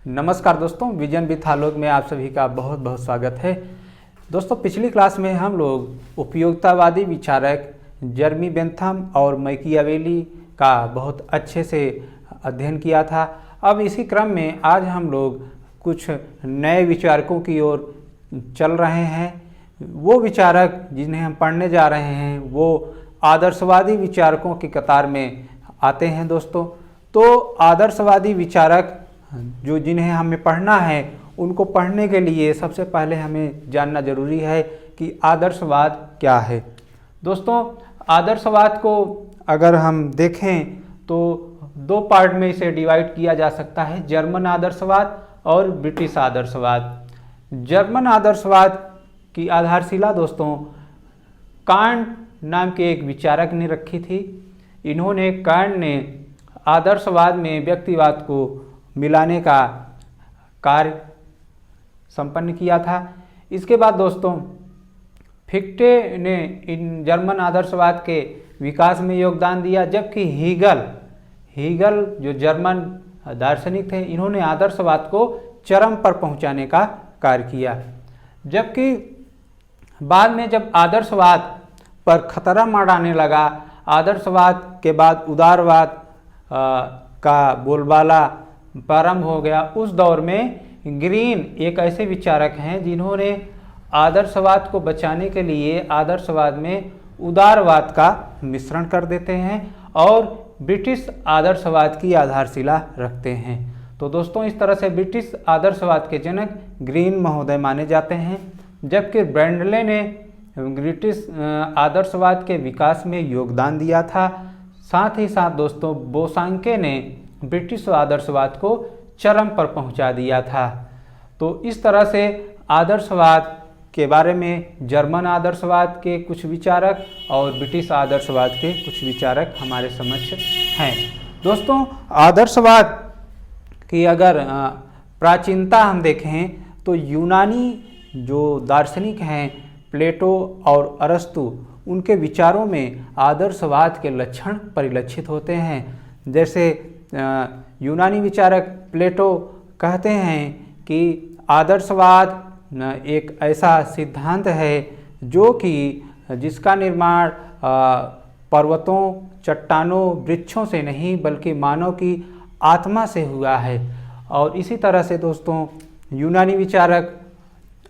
नमस्कार दोस्तों, vision with आलोक में आप सभी का बहुत बहुत स्वागत है। दोस्तों, पिछली क्लास में हम लोग उपयोगितावादी विचारक जर्मी बेंथम और मैकियावेली का बहुत अच्छे से अध्ययन किया था। अब इसी क्रम में आज हम लोग कुछ नए विचारकों की ओर चल रहे हैं। वो विचारक जिन्हें हम पढ़ने जा रहे हैं वो आदर्शवादी विचारकों की कतार में आते हैं। दोस्तों, तो आदर्शवादी विचारक जिन्हें हमें पढ़ना है, उनको पढ़ने के लिए सबसे पहले हमें जानना जरूरी है कि आदर्शवाद क्या है। दोस्तों, आदर्शवाद को अगर हम देखें तो दो पार्ट में इसे डिवाइड किया जा सकता है, जर्मन आदर्शवाद और ब्रिटिश आदर्शवाद। जर्मन आदर्शवाद की आधारशिला दोस्तों कांट नाम के एक विचारक ने रखी थी। इन्होंने कांट ने आदर्शवाद में व्यक्तिवाद को मिलाने का कार्य संपन्न किया था। इसके बाद दोस्तों फिक्टे ने इन जर्मन आदर्शवाद के विकास में योगदान दिया, जबकि हीगल जो जर्मन दार्शनिक थे, इन्होंने आदर्शवाद को चरम पर पहुंचाने का कार्य किया। जबकि बाद में जब आदर्शवाद पर खतरा मंडराने लगा, आदर्शवाद के बाद उदारवाद का बोलबाला प्रारंभ हो गया। उस दौर में ग्रीन एक ऐसे विचारक हैं जिन्होंने आदर्शवाद को बचाने के लिए आदर्शवाद में उदारवाद का मिश्रण कर देते हैं और ब्रिटिश आदर्शवाद की आधारशिला रखते हैं। तो दोस्तों, इस तरह से ब्रिटिश आदर्शवाद के जनक ग्रीन महोदय माने जाते हैं, जबकि ब्रेंडले ने ब्रिटिश आदर्शवाद के विकास में योगदान दिया था। साथ ही साथ दोस्तों बोसांके ने ब्रिटिश आदर्शवाद को चरम पर पहुंचा दिया था। तो इस तरह से आदर्शवाद के बारे में जर्मन आदर्शवाद के कुछ विचारक और ब्रिटिश आदर्शवाद के कुछ विचारक हमारे समक्ष हैं। दोस्तों, आदर्शवाद की अगर प्राचीनता हम देखें तो यूनानी जो दार्शनिक हैं प्लेटो और अरस्तु, उनके विचारों में आदर्शवाद के लक्षण परिलक्षित होते हैं। जैसे यूनानी विचारक प्लेटो कहते हैं कि आदर्शवाद एक ऐसा सिद्धांत है जो कि जिसका निर्माण पर्वतों, चट्टानों, वृक्षों से नहीं बल्कि मानव की आत्मा से हुआ है। और इसी तरह से दोस्तों यूनानी विचारक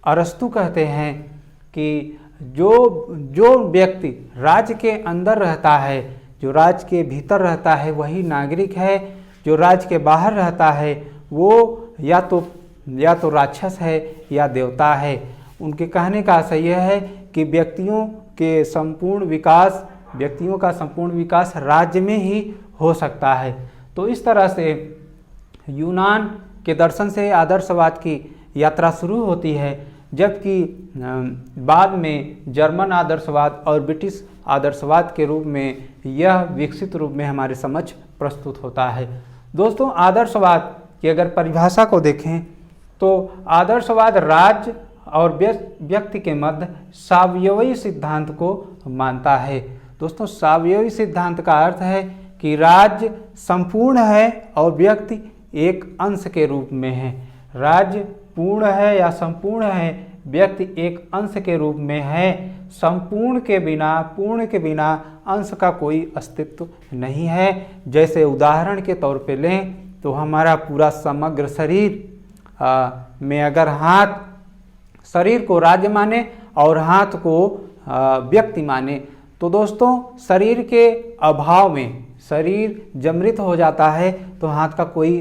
अरस्तु कहते हैं कि जो व्यक्ति राज्य के अंदर रहता है, जो राज्य के भीतर रहता है वही नागरिक है, जो राज्य के बाहर रहता है वो या तो राक्षस है या देवता है। उनके कहने का आशय यह है कि व्यक्तियों का संपूर्ण विकास राज्य में ही हो सकता है। तो इस तरह से यूनान के दर्शन से आदर्शवाद की यात्रा शुरू होती है, जबकि बाद में जर्मन आदर्शवाद और ब्रिटिश आदर्शवाद के रूप में यह विकसित रूप में हमारे समक्ष प्रस्तुत होता है। दोस्तों, आदर्शवाद की अगर परिभाषा को देखें तो आदर्शवाद राज्य और व्यक्ति के मध्य सावयवी सिद्धांत को मानता है। दोस्तों, सावयवी सिद्धांत का अर्थ है कि राज्य संपूर्ण है और व्यक्ति एक अंश के रूप में है। राज्य पूर्ण है या संपूर्ण है, व्यक्ति एक अंश के रूप में है। संपूर्ण के बिना अंश का कोई अस्तित्व नहीं है। जैसे उदाहरण के तौर पे लें तो हमारा पूरा समग्र शरीर में अगर हाथ शरीर को राज्य माने और हाथ को व्यक्ति माने, तो दोस्तों शरीर के अभाव में शरीर जब मृत हो जाता है तो हाथ का कोई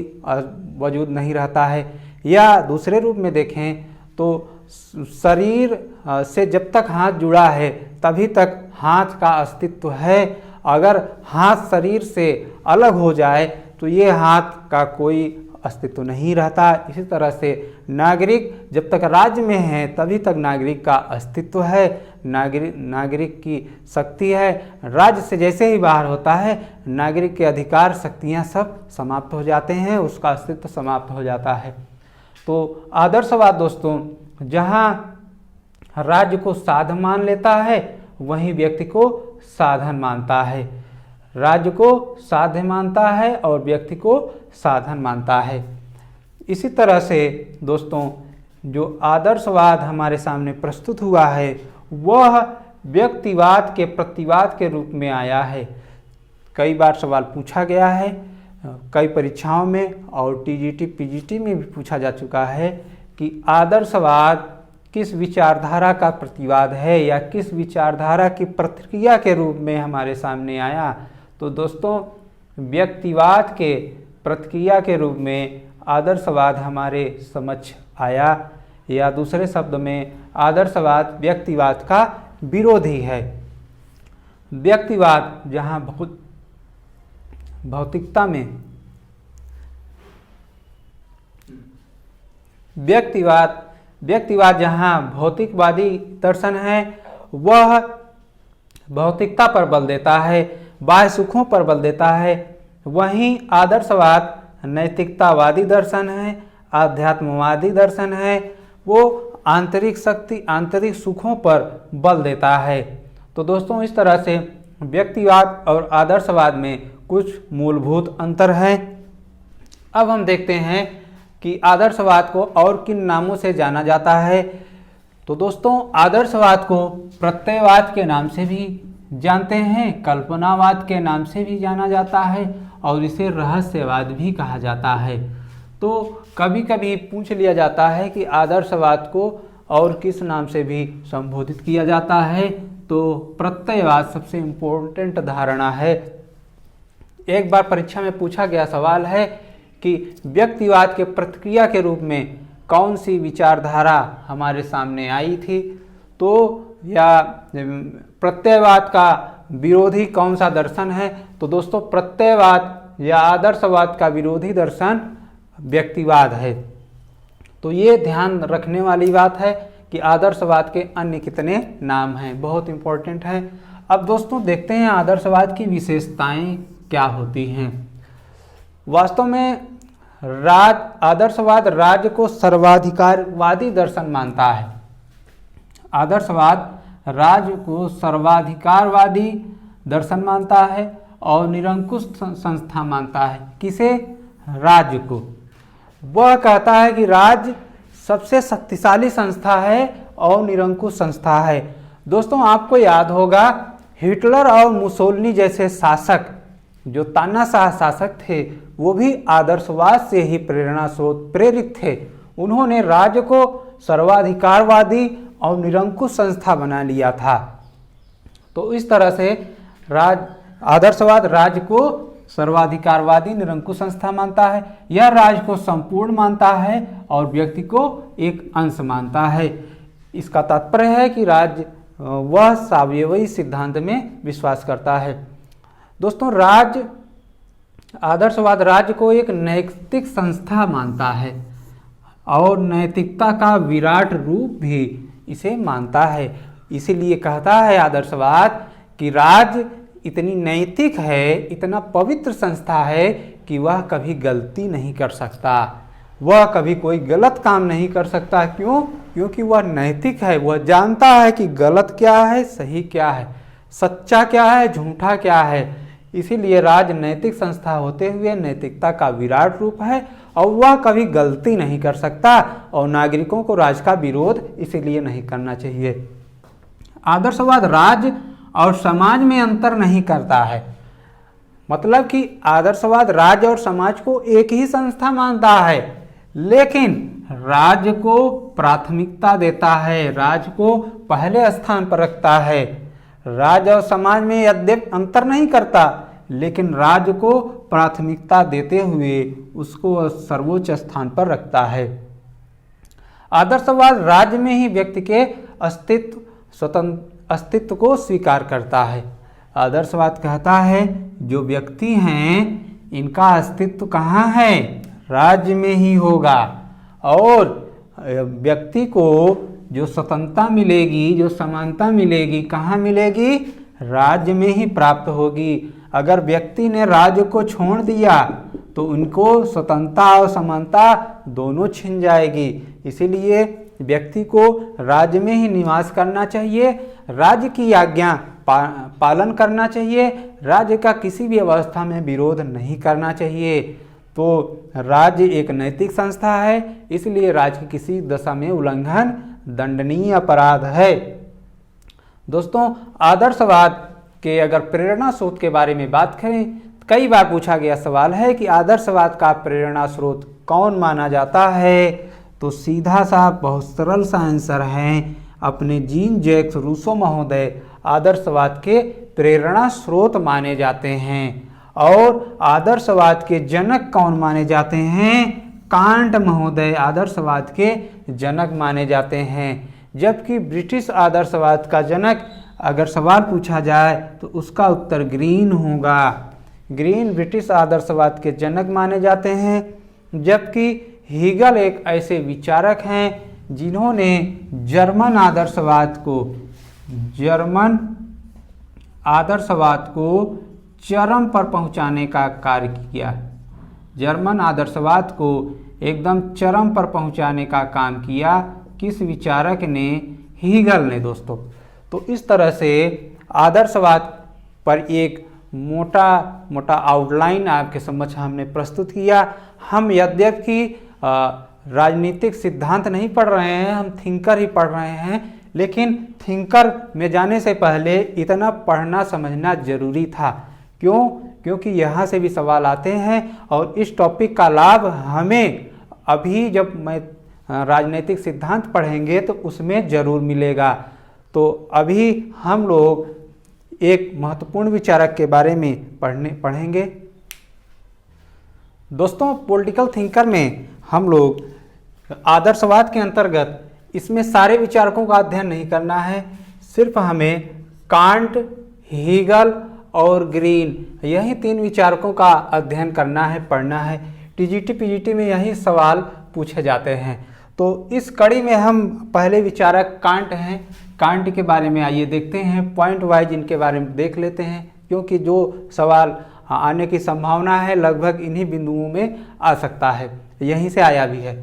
वजूद नहीं रहता है। या दूसरे रूप में देखें तो शरीर से जब तक हाथ जुड़ा है तभी तक हाथ का अस्तित्व है। अगर हाथ शरीर से अलग हो जाए तो ये हाथ का कोई अस्तित्व नहीं रहता। इसी तरह से नागरिक जब तक राज्य में है तभी तक नागरिक का अस्तित्व है, नागरिक की शक्ति है। राज्य से जैसे ही बाहर होता है नागरिक के अधिकार शक्तियाँ सब समाप्त हो जाते हैं, उसका अस्तित्व समाप्त हो जाता है। तो आदर्शवाद दोस्तों जहाँ राज्य को साधन मान लेता है वहीं व्यक्ति को साधन मानता है। राज्य को साध्य मानता है और व्यक्ति को साधन मानता है। इसी तरह से दोस्तों जो आदर्शवाद हमारे सामने प्रस्तुत हुआ है वह व्यक्तिवाद के प्रतिवाद के रूप में आया है। कई बार सवाल पूछा गया है कई परीक्षाओं में और टीजीटी पीजीटी में भी पूछा जा चुका है कि आदर्शवाद किस विचारधारा का प्रतिवाद है या किस विचारधारा की प्रतिक्रिया के रूप में हमारे सामने आया। तो दोस्तों व्यक्तिवाद के प्रतिक्रिया के रूप में आदर्शवाद हमारे समक्ष आया, या दूसरे शब्द में आदर्शवाद व्यक्तिवाद का विरोधी है। व्यक्तिवाद जहाँ भौतिकता में व्यक्तिवाद जहाँ भौतिकवादी दर्शन है वह भौतिकता पर बल देता है, बाह्य सुखों पर बल देता है। वहीं आदर्शवाद नैतिकतावादी दर्शन है, आध्यात्मवादी दर्शन है, वो आंतरिक शक्ति आंतरिक सुखों पर बल देता है। तो दोस्तों इस तरह से व्यक्तिवाद और आदर्शवाद में कुछ मूलभूत अंतर हैं। अब हम देखते हैं कि आदर्शवाद को और किन नामों से जाना जाता है। तो दोस्तों आदर्शवाद को प्रत्ययवाद के नाम से भी जानते हैं, कल्पनावाद के नाम से भी जाना जाता है और इसे रहस्यवाद भी कहा जाता है। तो कभी कभी पूछ लिया जाता है कि आदर्शवाद को और किस नाम से भी संबोधित किया जाता है। तो प्रत्ययवाद सबसे इम्पोर्टेंट धारणा है। एक बार परीक्षा में पूछा गया सवाल है कि व्यक्तिवाद के प्रतिक्रिया के रूप में कौन सी विचारधारा हमारे सामने आई थी, तो या प्रत्ययवाद का विरोधी कौन सा दर्शन है। तो दोस्तों प्रत्ययवाद या आदर्शवाद का विरोधी दर्शन व्यक्तिवाद है। तो ये ध्यान रखने वाली बात है कि आदर्शवाद के अन्य कितने नाम हैं, बहुत इंपॉर्टेंट है। अब दोस्तों देखते हैं आदर्शवाद की विशेषताएं क्या होती हैं। वास्तव में आदर्शवाद राज्य को सर्वाधिकारवादी दर्शन मानता है। आदर्शवाद राज्य को सर्वाधिकारवादी दर्शन मानता है और निरंकुश संस्था मानता है। किसे? राज्य को। वह कहता है कि राज्य सबसे शक्तिशाली संस्था है और निरंकुश संस्था है। दोस्तों आपको याद होगा हिटलर और मुसोलिनी जैसे शासक, जो तानाशाह शासक थे, वो भी आदर्शवाद से ही प्रेरित थे। उन्होंने राज्य को सर्वाधिकारवादी और निरंकुश संस्था बना लिया था। तो इस तरह से आदर्शवाद राज्य को सर्वाधिकारवादी निरंकुश संस्था मानता है। यह राज्य को संपूर्ण मानता है और व्यक्ति को एक अंश मानता है। इसका तात्पर्य है कि राज्य वह सावयवी सिद्धांत में विश्वास करता है। दोस्तों आदर्शवाद राज्य को एक नैतिक संस्था मानता है और नैतिकता का विराट रूप भी इसे मानता है। इसीलिए कहता है आदर्शवाद कि राज्य इतनी नैतिक है, इतना पवित्र संस्था है कि वह कभी गलती नहीं कर सकता, वह कभी कोई गलत काम नहीं कर सकता। क्यों? क्योंकि वह नैतिक है। वह जानता है कि गलत क्या है, सही क्या है, सच्चा क्या है, झूठा क्या है। इसीलिए राज्य नैतिक संस्था होते हुए नैतिकता का विराट रूप है और वह कभी गलती नहीं कर सकता और नागरिकों को राज्य का विरोध इसीलिए नहीं करना चाहिए। आदर्शवाद राज्य और समाज में अंतर नहीं करता है। मतलब कि आदर्शवाद राज्य और समाज को एक ही संस्था मानता है, लेकिन राज्य को प्राथमिकता देता है, राज्य को पहले स्थान पर रखता है। राज्य और समाज में यद्यपि अंतर नहीं करता, लेकिन राज्य को प्राथमिकता देते हुए उसको सर्वोच्च स्थान पर रखता है। आदर्शवाद राज्य में ही व्यक्ति के अस्तित्व को स्वीकार करता है। आदर्शवाद कहता है जो व्यक्ति हैं इनका अस्तित्व कहाँ है? राज्य में ही होगा। और व्यक्ति को जो स्वतंत्रता मिलेगी, जो समानता मिलेगी, कहाँ मिलेगी? राज्य में ही प्राप्त होगी। अगर व्यक्ति ने राज्य को छोड़ दिया तो उनको स्वतंत्रता और समानता दोनों छिन जाएगी। इसीलिए व्यक्ति को राज्य में ही निवास करना चाहिए, राज्य की आज्ञा पालन करना चाहिए, राज्य का किसी भी अवस्था में विरोध नहीं करना चाहिए। तो राज्य एक नैतिक संस्था है, इसलिए राज्य की किसी दशा में उल्लंघन दंडनीय अपराध है। दोस्तों, आदर्शवाद के अगर प्रेरणा स्रोत के बारे में बात करें, कई बार पूछा गया सवाल है कि आदर्शवाद का प्रेरणा स्रोत कौन माना जाता है। तो सीधा सा बहुत सरल सा आंसर है, अपने जीन जैक्स रूसो महोदय आदर्शवाद के प्रेरणा स्रोत माने जाते हैं। और आदर्शवाद के जनक कौन माने जाते हैं? कांट महोदय आदर्शवाद के जनक माने जाते हैं। जबकि ब्रिटिश आदर्शवाद का जनक अगर सवाल पूछा जाए तो उसका उत्तर ग्रीन होगा। ग्रीन ब्रिटिश आदर्शवाद के जनक माने जाते हैं। जबकि हीगल एक ऐसे विचारक हैं जिन्होंने जर्मन आदर्शवाद को चरम पर पहुंचाने का कार्य किया। जर्मन आदर्शवाद को एकदम चरम पर पहुंचाने का काम किया। किस विचारक ने? हीगल ने दोस्तों। तो इस तरह से आदर्शवाद पर एक मोटा मोटा आउटलाइन आपके समक्ष हमने प्रस्तुत किया। हम यद्यपि राजनीतिक सिद्धांत नहीं पढ़ रहे हैं, हम थिंकर ही पढ़ रहे हैं, लेकिन थिंकर में जाने से पहले इतना पढ़ना समझना जरूरी था। क्यों? क्योंकि यहाँ से भी सवाल आते हैं और इस टॉपिक का लाभ हमें अभी जब मैं राजनीतिक सिद्धांत पढ़ेंगे तो उसमें ज़रूर मिलेगा। तो अभी हम लोग एक महत्वपूर्ण विचारक के बारे में पढ़ेंगे। दोस्तों, पॉलिटिकल थिंकर में हम लोग आदर्शवाद के अंतर्गत इसमें सारे विचारकों का अध्ययन नहीं करना है, सिर्फ हमें कांट, हीगल और ग्रीन यही 3 विचारकों का अध्ययन करना है, पढ़ना है। टीजीटी पीजीटी में यही सवाल पूछे जाते हैं। तो इस कड़ी में हम पहले विचारक कांट हैं। कांट के बारे में आइए देखते हैं, पॉइंट वाइज इनके बारे में देख लेते हैं, क्योंकि जो सवाल आने की संभावना है लगभग इन्हीं बिंदुओं में आ सकता है, यहीं से आया भी है।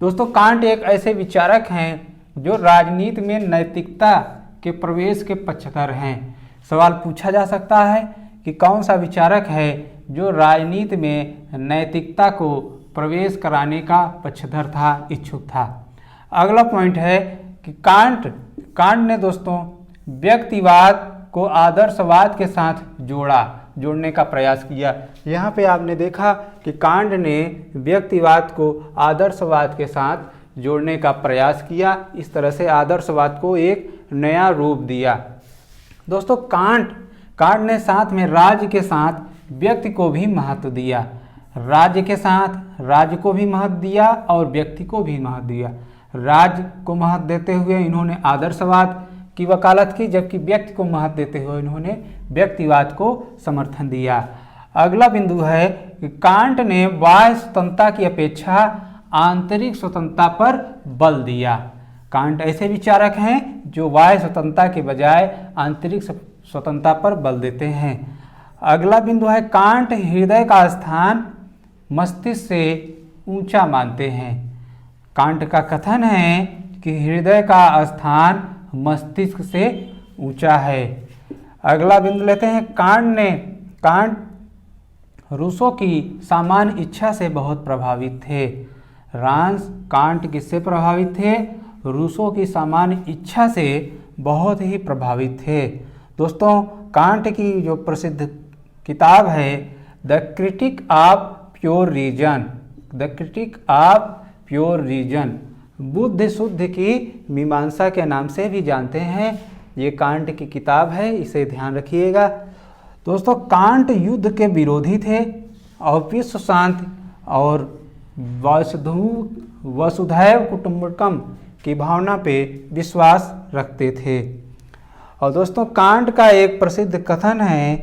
दोस्तों, कांट एक ऐसे विचारक हैं जो राजनीति में नैतिकता के प्रवेश के पक्षधर हैं। सवाल पूछा जा सकता है कि कौन सा विचारक है जो राजनीति में नैतिकता को प्रवेश कराने का पक्षधर था, इच्छुक था। अगला पॉइंट है कि कांट ने दोस्तों व्यक्तिवाद को आदर्शवाद के साथ जोड़ने का प्रयास किया। यहाँ पे आपने देखा कि कांट ने व्यक्तिवाद को आदर्शवाद के साथ जोड़ने का प्रयास किया। इस तरह से आदर्शवाद को एक नया रूप दिया। दोस्तों, कांट ने साथ में राज्य के साथ व्यक्ति को भी महत्व दिया। राज्य के साथ राज्य को भी महत्व दिया और व्यक्ति को भी महत्व दिया। राज्य को महत्व देते हुए इन्होंने आदर्शवाद की वकालत की, जबकि व्यक्ति को महत्व देते हुए इन्होंने व्यक्तिवाद को समर्थन दिया। अगला बिंदु है कि कांट ने बाह्य स्वतंत्रता की अपेक्षा आंतरिक स्वतंत्रता पर बल दिया। कांट ऐसे विचारक हैं जो बाह्य स्वतंत्रता के बजाय आंतरिक स्वतंत्रता पर बल देते हैं। अगला बिंदु है कांट हृदय का स्थान मस्तिष्क से ऊंचा मानते हैं। कांट का कथन है कि हृदय का स्थान मस्तिष्क से ऊंचा है। अगला बिंदु लेते हैं, कांट रूसो की सामान्य इच्छा से बहुत प्रभावित थे। रांस कांट किससे प्रभावित थे? रूसो की सामान्य इच्छा से बहुत ही प्रभावित थे। दोस्तों, कांट की जो प्रसिद्ध किताब है the critique of pure reason, बुद्ध शुद्ध की मीमांसा के नाम से भी जानते हैं। ये कांट की किताब है, इसे ध्यान रखिएगा। दोस्तों, कांट युद्ध के विरोधी थे और विश्व शांति और वसुधैव कुटुंबकम की भावना पे विश्वास रखते थे। और दोस्तों, कांट का एक प्रसिद्ध कथन है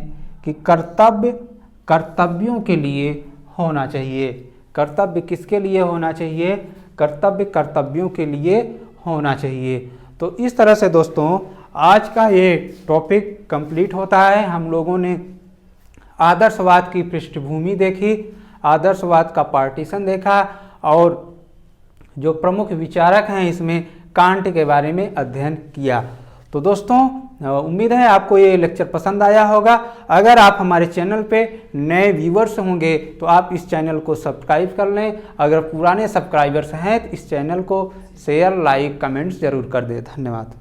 कि कर्तव्यों के लिए होना चाहिए। कर्तव्य किसके लिए होना चाहिए? कर्तव्यों के लिए होना चाहिए। तो इस तरह से दोस्तों आज का ये टॉपिक कंप्लीट होता है। हम लोगों ने आदर्शवाद की पृष्ठभूमि देखी, आदर्शवाद का पार्टीशन देखा और जो प्रमुख विचारक हैं इसमें कांट के बारे में अध्ययन किया। तो दोस्तों उम्मीद है आपको ये लेक्चर पसंद आया होगा। अगर आप हमारे चैनल पे नए व्यूवर्स होंगे तो आप इस चैनल को सब्सक्राइब कर लें। अगर पुराने सब्सक्राइबर्स हैं तो इस चैनल को शेयर, लाइक, कमेंट्स जरूर कर दें। धन्यवाद।